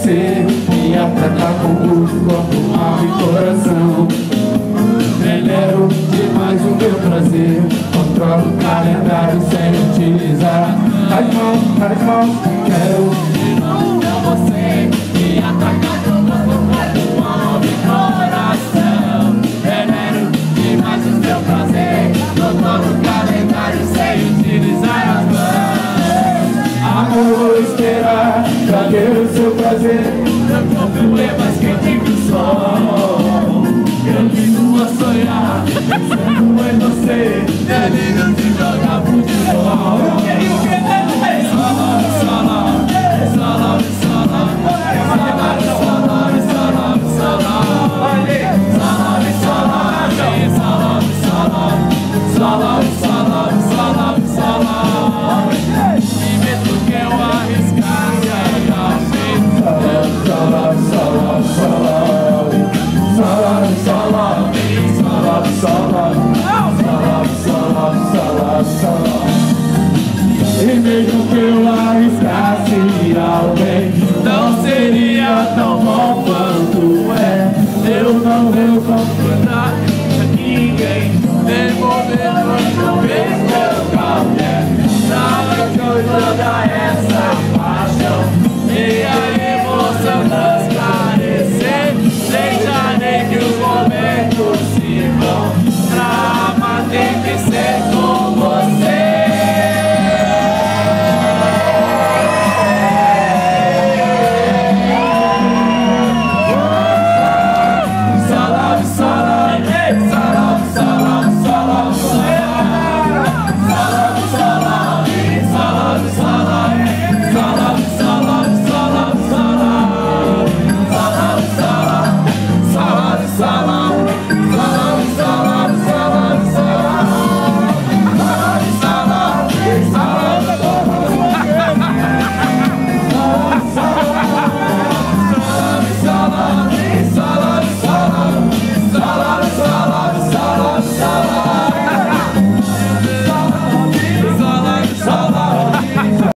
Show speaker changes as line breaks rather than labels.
você me atrata com gosto, corpo, alma e coração. Venero demais o meu prazer, controlo o calendário sem utilizar as mãos, quero de novo você me atracar com corpo, alma e coração. Venero demais o meu prazer, controlo o calendário sem utilizar as mãos. Amor, vou esperar pra ter o seu prazer. Meu corpo é mais quente que o sol. Eu vivo a sonhar, pensando em você. Delírio de jogar futebol.